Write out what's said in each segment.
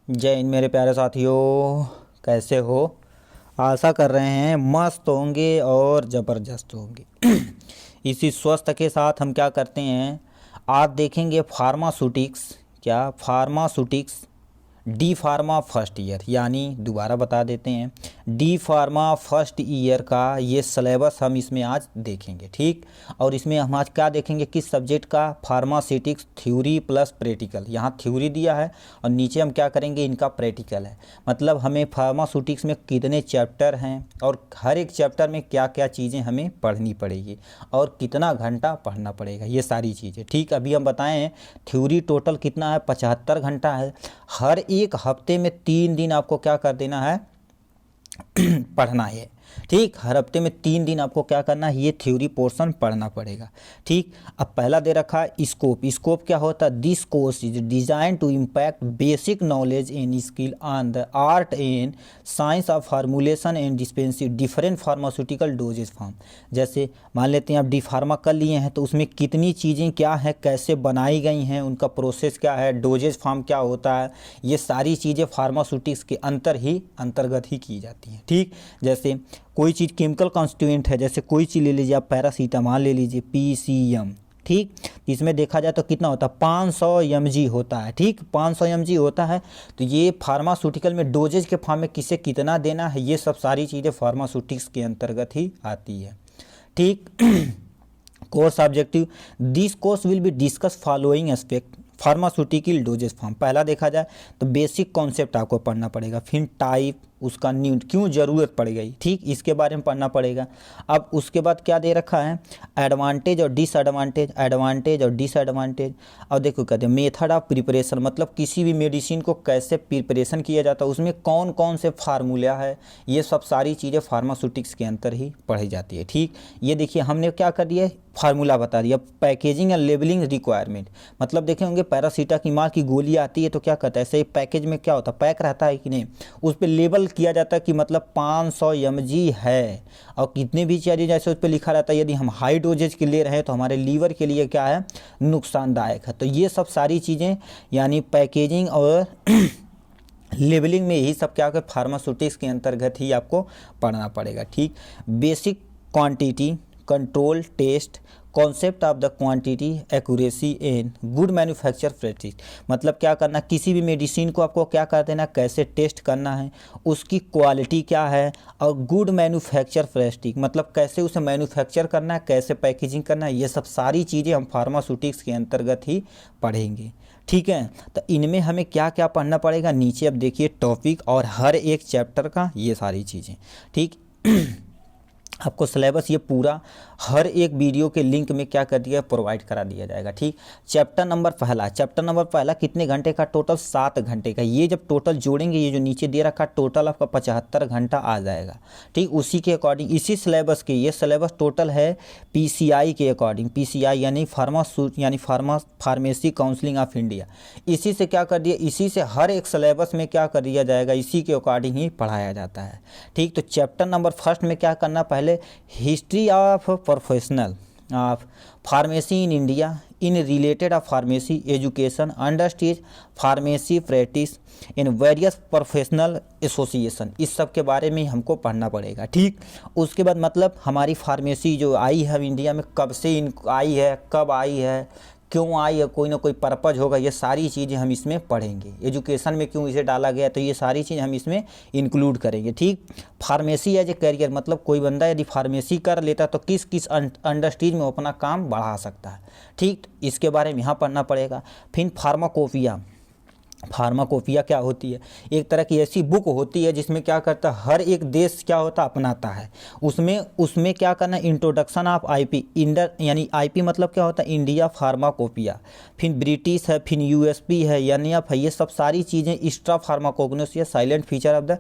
जय हिंद मेरे प्यारे साथियों, कैसे हो। आशा कर रहे हैं मस्त होंगे और ज़बरदस्त होंगे। इसी स्वस्थ के साथ हम क्या करते हैं, आज देखेंगे फार्मास्यूटिक्स। क्या pharmaceutics D pharma first year, यानी दोबारा बता देते हैं, डी फार्मा फर्स्ट ईयर का ये सिलेबस हम इसमें आज देखेंगे। ठीक, और इसमें हम आज क्या देखेंगे, किस सब्जेक्ट का, फार्मास्यूटिक्स थ्योरी प्लस प्रैक्टिकल। यहाँ थ्योरी दिया है और नीचे हम क्या करेंगे, इनका प्रैक्टिकल है। मतलब हमें फार्मास्यूटिक्स में कितने चैप्टर हैं और हर एक चैप्टर में क्या क्या चीज़ें हमें पढ़नी पड़ेगी और कितना घंटा पढ़ना पड़ेगा, ये सारी चीज़ें। ठीक, अभी हम बताएं थ्योरी टोटल कितना है, 75 घंटा है। हर एक हफ्ते में 3 दिन आपको क्या कर देना है, पढ़ना है। ठीक, हर हफ्ते में 3 दिन आपको क्या करना है, ये थ्योरी पोर्शन पढ़ना पड़ेगा। ठीक, अब पहला दे रखा है स्कोप। स्कोप क्या होता है, this course is design to impact basic knowledge and skill on the art and science of formulation and dispensing different pharmaceutical dosages form. जैसे मान लेते हैं आप डी फार्मा कर लिए हैं, तो उसमें कितनी चीज़ें क्या है, कैसे बनाई गई हैं, उनका प्रोसेस क्या है, डोजेज फॉर्म क्या होता है, ये सारी चीज़ें फार्मास्यूटिक्स के अंतर्गत ही की जाती हैं। ठीक, जैसे कोई चीज़ केमिकल कॉन्स्टिट्यूएंट है, जैसे कोई चीज़ ले लीजिए आप, पैरासीटामॉल ले लीजिए, PCM। ठीक, इसमें देखा जाए तो कितना होता है, 500 mg होता है। ठीक, 500 mg होता है। तो ये फार्मास्यूटिकल में डोजेज के फॉर्म में किसे कितना देना है, ये सब सारी चीज़ें फार्मास्यूटिक्स के अंतर्गत ही आती है। ठीक, course objective, this course will be discuss following aspect pharmaceutical dosages form. पहला देखा जाए तो बेसिक कॉन्सेप्ट आपको पढ़ना पड़ेगा, फिर टाइप, उसका न्यू क्यों ज़रूरत पड़ गई, ठीक, इसके बारे में पढ़ना पड़ेगा। अब उसके बाद क्या दे रखा है, एडवांटेज और डिसएडवांटेज, एडवांटेज और डिसएडवांटेज। अब देखो कहते हैं मेथड ऑफ प्रिपरेशन, मतलब किसी भी मेडिसिन को कैसे प्रिपरेशन किया जाता है, उसमें कौन कौन से फार्मूला है, ये सब सारी चीज़ें फार्मास्यूटिक्स के अंदर ही पढ़ी जाती है। ठीक, ये देखिए हमने क्या कर दिया, फार्मूला बता दिया। पैकेजिंग एंड लेबलिंग रिक्वायरमेंट, मतलब देखे होंगे पैरासीटामॉल की गोली आती है तो क्या करता है, ऐसे पैकेज में क्या होता है, पैक रहता है कि नहीं, उस पर लेबल किया जाता है कि मतलब 500 mg है और कितने भी चीज़ें जैसे उस पर लिखा रहता है, यदि हम हाई डोजेज के ले रहे हैं तो हमारे लीवर के लिए क्या है, नुकसानदायक है। तो ये सब सारी चीज़ें यानी पैकेजिंग और लेबलिंग में यही सब क्या कर फार्मास्यूटिक्स के अंतर्गत ही आपको पढ़ना पड़ेगा। ठीक, basic quantity control test, concept of the quantity accuracy and good manufacture practice, मतलब क्या करना, किसी भी मेडिसिन को आपको क्या कर देना, कैसे टेस्ट करना है, उसकी क्वालिटी क्या है, और गुड मैन्युफैक्चर प्रैक्टिस, मतलब कैसे उसे मैन्युफैक्चर करना है, कैसे पैकेजिंग करना है, ये सब सारी चीज़ें हम फार्मास्यूटिक्स के अंतर्गत ही पढ़ेंगे। ठीक है, तो इनमें हमें क्या क्या पढ़ना पड़ेगा, नीचे अब देखिए टॉपिक और हर एक चैप्टर का ये सारी चीज़ें। ठीक, आपको सिलेबस ये पूरा हर एक वीडियो के लिंक में क्या कर दिया, प्रोवाइड करा दिया जाएगा। ठीक, चैप्टर नंबर पहला कितने घंटे का, टोटल 7 घंटे का। ये जब टोटल जोड़ेंगे, ये जो नीचे दे रखा टोटल आपका 75 घंटा आ जाएगा। ठीक, उसी के अकॉर्डिंग इसी सिलेबस के, ये सिलेबस टोटल है PCI के अकॉर्डिंग, PCI यानी फार्मेसी काउंसिलिंग ऑफ इंडिया, इसी से क्या कर दिया, इसी से हर एक सिलेबस में क्या कर दिया जाएगा, इसी के अकॉर्डिंग ही पढ़ाया जाता है। ठीक, तो चैप्टर नंबर फर्स्ट में क्या करना, पहले history of professional of pharmacy in India in related of pharmacy education, understand pharmacy practice in various professional association, इस सब के बारे में हमको पढ़ना पड़ेगा। ठीक, उसके बाद मतलब हमारी फार्मेसी जो आई है इंडिया में, कब से आई है, कब आई है, क्यों आई है, कोई ना कोई पर्पज होगा, ये सारी चीज़ें हम इसमें पढ़ेंगे। एजुकेशन में क्यों इसे डाला गया, तो ये सारी चीज़ हम इसमें इंक्लूड करेंगे। ठीक, फार्मेसी एज ए करियर, मतलब कोई बंदा यदि फार्मेसी कर लेता तो किस किस इंडस्ट्रीज में अपना काम बढ़ा सकता है। ठीक, इसके बारे में यहाँ पढ़ना पड़ेगा। फिर फार्माकोपिया क्या होती है, एक तरह की ऐसी बुक होती है जिसमें क्या करता है, हर एक देश क्या होता अपनाता है, उसमें क्या करना, इंट्रोडक्शन ऑफ IP इंडर, यानी IP मतलब क्या होता है, इंडिया फार्माकोपिया, फिर ब्रिटिश है, फिर USP है, यानी आप ये सब सारी चीज़ें, extra pharmacognosy, salient feature of the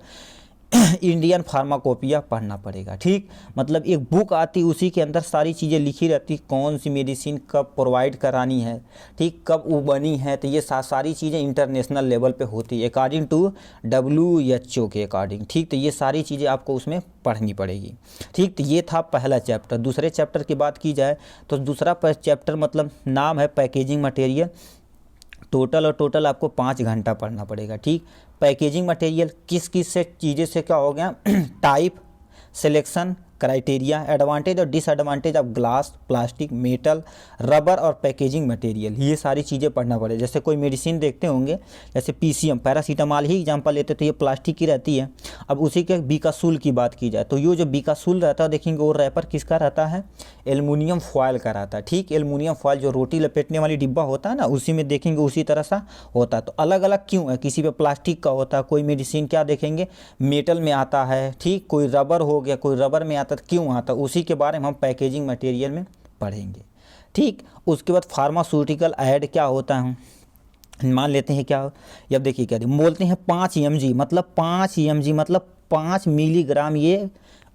Indian pharmacopoeia पढ़ना पड़ेगा। ठीक, मतलब एक बुक आती, उसी के अंदर सारी चीज़ें लिखी रहती, कौन सी मेडिसिन कब प्रोवाइड करानी है, ठीक, कब वो बनी है, तो ये सारी चीज़ें इंटरनेशनल लेवल पे होती है अकॉर्डिंग टू WHO के अकॉर्डिंग। ठीक, तो ये सारी चीज़ें आपको उसमें पढ़नी पड़ेगी। ठीक, तो ये था पहला चैप्टर। दूसरे चैप्टर की बात की जाए तो दूसरा चैप्टर मतलब नाम है पैकेजिंग मटेरियल, टोटल और टोटल आपको 5 घंटा पढ़ना पड़ेगा। ठीक, पैकेजिंग मटेरियल किस किस से चीज़ें से क्या हो गया टाइप, सिलेक्शन, क्राइटेरिया, एडवांटेज और disadvantage of glass, plastic, metal, rubber और पैकेजिंग मटेरियल, ये सारी चीज़ें पढ़ना पड़ेगा। जैसे कोई मेडिसिन देखते होंगे, जैसे पीसीएम, पैरासीटामॉल ही एग्जांपल लेते तो ये प्लास्टिक की रहती है। अब उसी के बीकासूल की बात की जाए तो ये जो बीकासूल रहता है देखेंगे वो रैपर किसका रहता है, एल्युमिनियम फॉयल का रहता है। ठीक, एल्युमिनियम फॉयल जो रोटी लपेटने वाली डिब्बा होता है ना, उसी में देखेंगे उसी तरह सा होता है। तो अलग अलग क्यों है, किसी पे प्लास्टिक का होता है, कोई मेडिसिन क्या देखेंगे मेटल में आता है। ठीक, कोई रबर हो गया, कोई रबर में आता है, क्यों आता है, उसी के बारे में हम पैकेजिंग मटेरियल में पढ़ेंगे। ठीक, उसके बाद फार्मास्यूटिकल ऐड क्या होता है, मान लेते हैं क्या, अब देखिए क्या बोलते हैं 5 mg, मतलब 5 mg मतलब 5 मिलीग्राम ये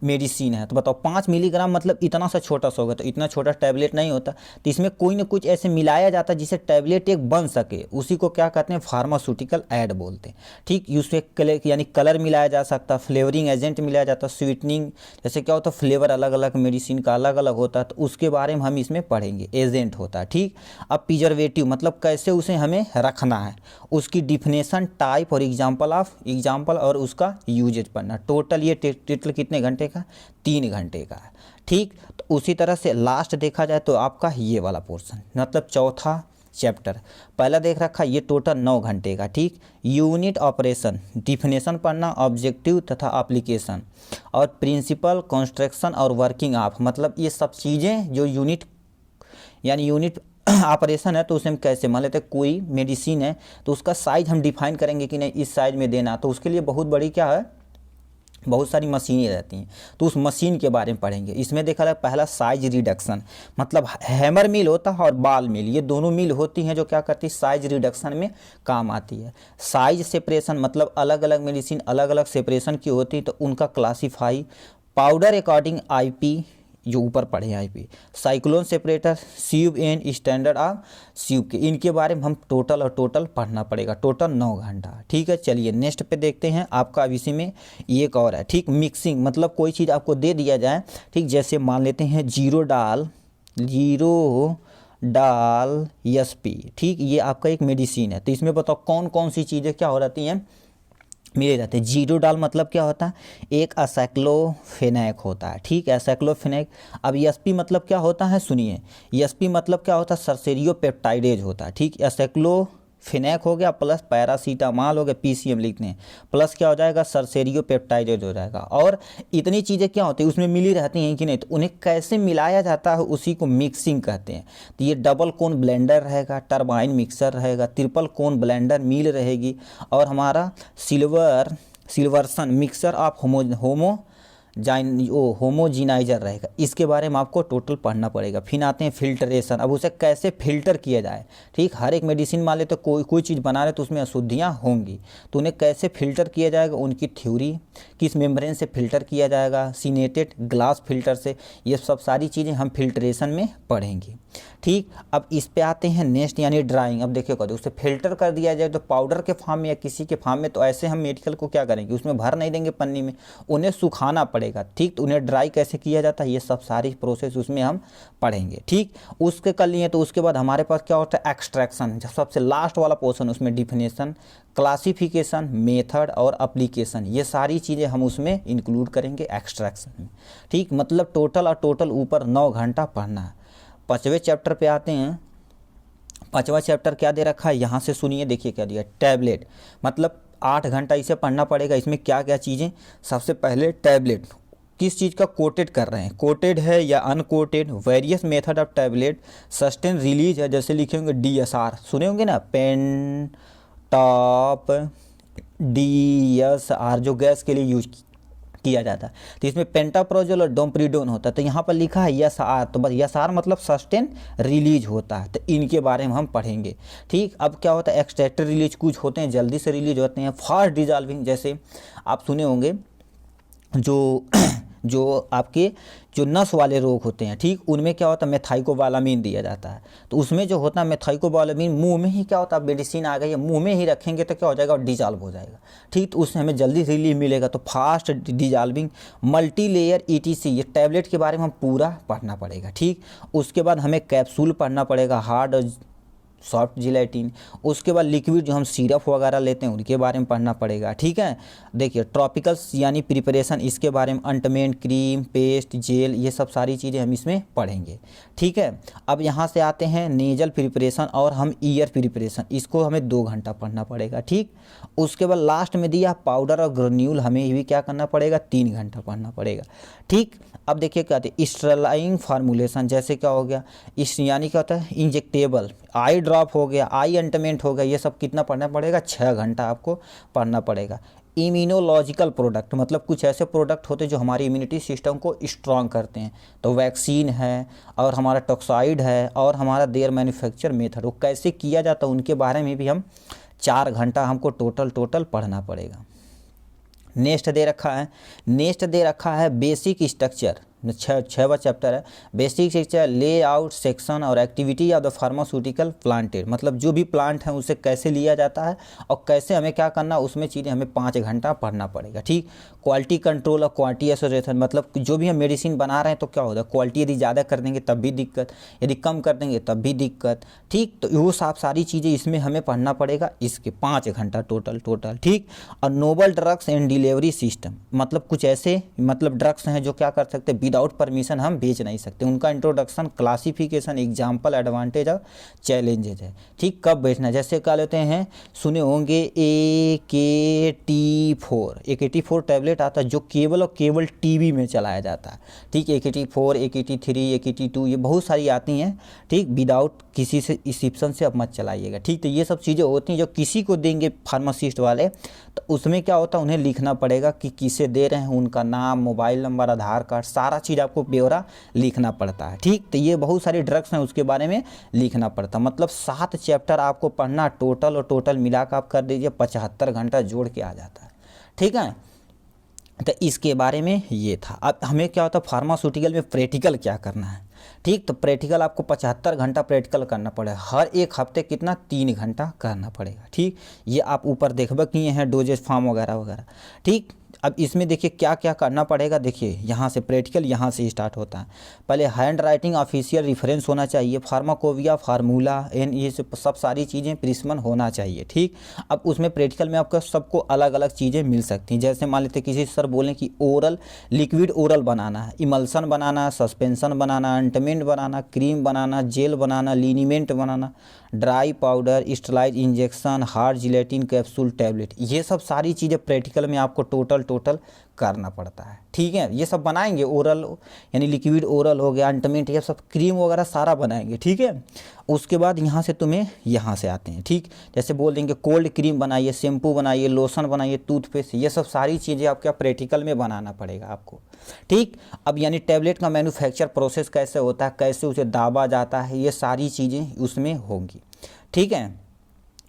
मेडिसिन है। तो बताओ 5 मिलीग्राम मतलब इतना सा छोटा सा होगा, तो इतना छोटा टैबलेट नहीं होता। तो इसमें कोई ना कुछ ऐसे मिलाया जाता है जिससे टैबलेट एक बन सके, उसी को क्या कहते हैं फार्मास्यूटिकल ऐड बोलते हैं। ठीक, उसमें कलर यानी कलर मिलाया जा सकता है, फ्लेवरिंग एजेंट मिलाया जाता है, स्वीटनिंग, जैसे क्या होता है फ्लेवर अलग अलग मेडिसिन का अलग अलग होता है, तो उसके बारे में हम इसमें पढ़ेंगे, एजेंट होता है। ठीक, अब प्रिजर्वेटिव मतलब कैसे उसे हमें रखना है, उसकी डिफिनेशन, टाइप और एग्जाम्पल और उसका यूजेज पढ़ना। टोटल ये टिटल कितने घंटे का, 3 घंटे का है। ठीक, तो उसी तरह से लास्ट देखा जाए तो आपका ये वाला पोर्शन मतलब चौथा चैप्टर, पहला देख रखा ये टोटल 9 घंटे का। ठीक, यूनिट ऑपरेशन, डिफिनेशन पढ़ना, ऑब्जेक्टिव तथा एप्लीकेशन और प्रिंसिपल, कंस्ट्रक्शन और वर्किंग ऑफ, मतलब ये सब चीज़ें जो यूनिट यानी यूनिट ऑपरेशन है तो उसे हम कैसे, मान लेते हैं कोई मेडिसिन है तो उसका साइज हम डिफाइन करेंगे कि नहीं इस साइज में देना, तो उसके लिए बहुत बड़ी क्या है, बहुत सारी मशीनें रहती हैं, तो उस मशीन के बारे में पढ़ेंगे। इसमें देखा जाए पहला साइज रिडक्शन, मतलब हैमर मिल होता है और बाल मिल, ये दोनों मिल होती हैं जो क्या करती है साइज रिडक्शन में काम आती है। साइज सेपरेशन मतलब अलग अलग मेडिसिन अलग अलग सेपरेशन की होती है तो उनका क्लासीफाई, पाउडर अकॉर्डिंग आईपी जो ऊपर पढ़े IP, cyclone separator, sieve and standard of sieve के, इनके बारे में हम टोटल और टोटल पढ़ना पड़ेगा, टोटल 9 घंटा। ठीक है, चलिए नेक्स्ट पे देखते हैं। आपका अब इसी में एक और है। ठीक, मिक्सिंग मतलब कोई चीज़ आपको दे दिया जाए, ठीक, जैसे मान लेते हैं जीरो डाल एसपी। ठीक, ये आपका एक मेडिसिन है, तो इसमें बताओ कौन कौन सी चीज़ें क्या हो रहती हैं, मिले जाते हैं। जीरो डाल मतलब क्या होता है, एक एसाइक्लोफेनैक होता है। ठीक, एसाइक्लोफेनैक। अब एसपी मतलब क्या होता है, सुनिए, एसपी मतलब क्या होता है, सरसेरियोपेप्टाइडेज होता है। ठीक, एसाइक्लोफेनैक हो गया प्लस पैरासीटामॉल हो गया, पीसीएम लिखते हैं, प्लस क्या हो जाएगा सरसेरियोपेप्टाइडेज हो जाएगा। और इतनी चीज़ें क्या होती है उसमें मिली रहती हैं कि नहीं, तो उन्हें कैसे मिलाया जाता है उसी को मिक्सिंग कहते हैं। तो ये डबल कोन ब्लेंडर रहेगा, टरबाइन मिक्सर रहेगा, ट्रिपल कोन ब्लेंडर मिल रहेगी, और हमारा सिल्वर्सन मिक्सर ऑफ होमोजिनाइजर रहेगा। इसके बारे में आपको टोटल पढ़ना पड़ेगा। फिर आते हैं फिल्टरेशन, अब उसे कैसे फिल्टर किया जाए। ठीक, हर एक मेडिसिन मान ले तो कोई चीज़ बना रहे तो उसमें अशुद्धियाँ होंगी, तो उन्हें कैसे फिल्टर किया जाएगा, उनकी थ्योरी, किस मेम्ब्रेन से फिल्टर किया जाएगा, सिनेटेड ग्लास फिल्टर से, ये सब सारी चीज़ें हम फिल्ट्रेशन में पढ़ेंगे। ठीक, अब इस पे आते हैं नेक्स्ट यानी ड्राइंग। अब देखिए कहते उसे फिल्टर कर दिया जाए तो पाउडर के फॉर्म में या किसी के फॉर्म में, तो ऐसे हम मेडिकल को क्या करेंगे, उसमें भर नहीं देंगे पन्नी में, उन्हें सुखाना पड़ेगा। ठीक, तो उन्हें ड्राई कैसे किया जाता है, ये सब सारी प्रोसेस उसमें हम पढ़ेंगे। ठीक, उसके कर लिए तो उसके बाद हमारे पास क्या होता है एक्सट्रैक्शन, सबसे लास्ट वाला पोर्शन, उसमें डिफिनेशन, क्लासिफिकेशन, मेथड और एप्लीकेशन, ये सारी चीज़ें हम उसमें इंक्लूड करेंगे एक्सट्रैक्शन में। ठीक, मतलब टोटल ऊपर 9 घंटा पढ़ना है। 5वें चैप्टर पे आते हैं। 5वां चैप्टर क्या दे रखा है, यहाँ से सुनिए, देखिए क्या दिया, टैबलेट, मतलब 8 घंटा इसे पढ़ना पड़ेगा। इसमें क्या क्या चीज़ें, सबसे पहले टैबलेट किस चीज़ का कोटेड कर रहे हैं, कोटेड है या uncoated, various method of tablet, sustain release है, जैसे लिखे होंगे डीएसआर, सुने होंगे ना, पेन टॉप डीएसआर, जो गैस के लिए यूज किया जाता है। तो इसमें पेंटाप्रोजोल और डोम्प्रीडोन होता है, तो यहाँ पर लिखा है यस आर, तो बस यस आर मतलब सस्टेन रिलीज होता है, तो इनके बारे में हम पढ़ेंगे। ठीक, अब क्या होता है एक्सटेटर रिलीज, कुछ होते हैं जल्दी से रिलीज होते हैं, फास्ट डिजॉल्विंग, जैसे आप सुने होंगे जो आपके जो नस वाले रोग होते हैं, ठीक, उनमें क्या होता है मेथाइकोबालामीन दिया जाता है, तो उसमें जो होता है मेथाइकोबालामीन मुंह में ही क्या होता है, मेडिसिन आ गई है मुंह में ही रखेंगे तो क्या हो जाएगा, डिजॉल्व हो जाएगा। ठीक, तो उससे हमें जल्दी रिलीफ मिलेगा, तो fast dissolving, multi layer etc, ये टैबलेट के बारे में हम पूरा पढ़ना पड़ेगा। ठीक, उसके बाद हमें कैप्सूल पढ़ना पड़ेगा, हार्ड सॉफ्ट जिलेटिन। उसके बाद लिक्विड जो हम सिरप वगैरह लेते हैं उनके बारे में पढ़ना पड़ेगा, ठीक है। देखिए ट्रॉपिकल्स यानी प्रिपरेशन, इसके बारे में ऑइंटमेंट, क्रीम, पेस्ट, जेल, ये सब सारी चीज़ें हम इसमें पढ़ेंगे, ठीक है। अब यहाँ से आते हैं नेजल प्रिपरेशन और हम ईयर प्रिपरेशन, इसको हमें 2 घंटा पढ़ना पड़ेगा, ठीक। उसके बाद लास्ट में दिया पाउडर और ग्रेन्यूल, हमें ये भी क्या करना पड़ेगा, 3 घंटा पढ़ना पड़ेगा, ठीक। अब देखिए क्या आते हैं स्टेरलाइजिंग फार्मूलेशन, जैसे क्या हो गया इस यानी क्या होता है इंजेक्टेबल, आई ड्रॉप हो गया, आई ऑइंटमेंट हो गया, ये सब कितना पढ़ना पड़ेगा, 6 घंटा आपको पढ़ना पड़ेगा। इम्यूनोलॉजिकल प्रोडक्ट, मतलब कुछ ऐसे प्रोडक्ट होते हैं जो हमारी इम्यूनिटी सिस्टम को स्ट्रॉन्ग करते हैं, तो वैक्सीन है और हमारा टॉक्साइड है और हमारा देयर मैन्युफैक्चर मेथड, वो कैसे किया जाता है उनके बारे में भी हम 4 घंटा हमको टोटल पढ़ना पड़ेगा। नेक्स्ट दे रखा है बेसिक स्ट्रक्चर, 6वां चैप्टर है बेसिक स्ट्रक्चर, लेआउट, सेक्शन और activity of the pharmaceutical planted, मतलब जो भी प्लांट है उसे कैसे लिया जाता है और कैसे हमें क्या करना, उसमें चीज़ें हमें 5 घंटा पढ़ना पड़ेगा, ठीक। क्वालिटी कंट्रोल और क्वालिटी एसोसिएशन, मतलब जो भी हम मेडिसिन बना रहे हैं तो क्या होता है, क्वालिटी यदि ज़्यादा कर देंगे तब भी दिक्कत, यदि कम कर देंगे तब भी दिक्कत, ठीक। तो वो सारी चीज़ें इसमें हमें पढ़ना पड़ेगा, इसके 5 घंटा टोटल, ठीक। और novel drugs and delivery system, मतलब कुछ ऐसे मतलब ड्रग्स हैं जो क्या कर सकते हैं विदाउट परमिशन हम बेच नहीं सकते, उनका इंट्रोडक्शन, क्लासिफिकेशन, एग्जाम्पल, एडवांटेज और चैलेंजेज है, ठीक। कब बेचना, जैसे क्या लेते हैं सुने होंगे AKT4 टैबलेट आता है जो केवल और केवल टीबी में चलाया जाता है, ठीक। AKT4, AKT3, AKT2, ये बहुत सारी आती हैं, ठीक। विदाउट किसी से रिसिप्शन से अब मत चलाइएगा, ठीक। तो ये सब चीज़ें होती हैं जो किसी को देंगे फार्मासिस्ट वाले, तो उसमें क्या होता है उन्हें लिखना पड़ेगा कि किसे दे रहे हैं, उनका नाम, मोबाइल नंबर, आधार कार्ड, सारा चीज़ आपको ब्यौरा लिखना पड़ता है, ठीक। तो ये बहुत सारी ड्रग्स हैं उसके बारे में लिखना पड़ता है, मतलब 7 चैप्टर आपको पढ़ना टोटल मिला कर आप कर दीजिए 75 घंटा जोड़ के आ जाता है, ठीक है। तो इसके बारे में ये था। अब हमें क्या होता है फार्मास्यूटिकल में प्रैक्टिकल क्या करना है, ठीक। तो प्रैक्टिकल आपको 75 घंटा प्रैक्टिकल करना पड़ेगा, हर एक हफ्ते कितना 3 घंटा करना पड़ेगा, ठीक। ये आप ऊपर देखबा किए हैं डोजेज फॉर्म वगैरह, ठीक। अब इसमें देखिए क्या क्या करना पड़ेगा, देखिए यहाँ से प्रैक्टिकल यहाँ से स्टार्ट होता है। पहले हैंड राइटिंग ऑफिशियल रेफरेंस होना चाहिए, फार्माकोविया, फार्मूला एन, ये सब सारी चीज़ें प्रिस्मन होना चाहिए, ठीक। अब उसमें प्रैक्टिकल में आपको सबको अलग अलग चीज़ें मिल सकती हैं, जैसे मान लेते किसी सर बोलें कि ओरल लिक्विड ओरल बनाना है, इमल्सन बनाना, सस्पेंशन बनाना, ऑइंटमेंट बनाना, क्रीम बनाना, जेल बनाना, लिनीमेंट बनाना, dry powder, sterilize injection, hard gelatin capsule, tablet, ये सब सारी चीज़ें प्रैक्टिकल में आपको टोटल करना पड़ता है, ठीक है। ये सब बनाएंगे, ओरल यानी लिक्विड ओरल हो गया, ऑइंटमेंट, ये सब क्रीम वगैरह सारा बनाएंगे, ठीक है। उसके बाद यहाँ से तुम्हें यहाँ से आते हैं, ठीक। जैसे बोल देंगे कोल्ड क्रीम बनाइए, शैम्पू बनाइए, लोशन बनाइए, टूथपेस्ट, ये सब सारी चीज़ें आपके प्रैक्टिकल में बनाना पड़ेगा आपको, ठीक। अब यानी टैबलेट का मैन्युफैक्चर प्रोसेस कैसे होता है, कैसे उसे दाबा जाता है, ये सारी चीज़ें उसमें होंगी, ठीक है।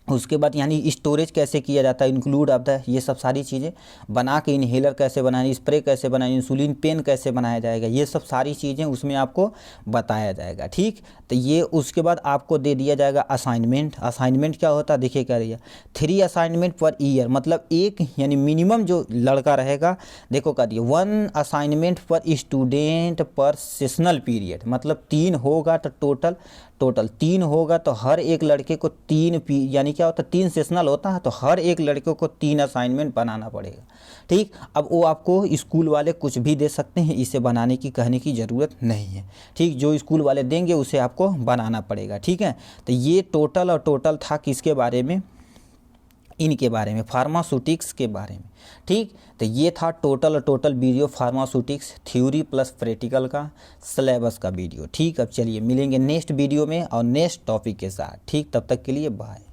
उसके बाद यानी स्टोरेज कैसे किया जाता है, इंक्लूड आता है, ये सब सारी चीज़ें बना के, इनहेलर कैसे बनाए, स्प्रे कैसे बनाए, इंसुलिन पेन कैसे बनाया जाएगा, ये सब सारी चीज़ें उसमें आपको बताया जाएगा, ठीक। तो ये उसके बाद आपको दे दिया जाएगा असाइनमेंट क्या होता है, देखिए क्या रही है 3 असाइनमेंट पर ईयर, मतलब एक यानी मिनिमम जो लड़का रहेगा, देखो क्या दिया 1 असाइनमेंट पर स्टूडेंट पर सेशनल पीरियड, मतलब 3 होगा तो टोटल 3 होगा तो हर एक लड़के को 3 यानी क्या होता है 3 सेशनल होता है, तो हर एक लड़के को 3 असाइनमेंट बनाना पड़ेगा, ठीक। अब वो आपको स्कूल वाले कुछ भी दे सकते हैं, इसे बनाने की कहने की ज़रूरत नहीं है, ठीक। जो स्कूल वाले देंगे उसे आपको बनाना पड़ेगा, ठीक है। तो ये टोटल था किसके बारे में, इनके बारे में, फार्मास्यूटिक्स के बारे में, ठीक। तो ये था total video pharmaceutics theory plus practical का सिलेबस का वीडियो, ठीक। अब चलिए मिलेंगे नेक्स्ट वीडियो में और नेक्स्ट टॉपिक के साथ, ठीक। तब तक के लिए बाय।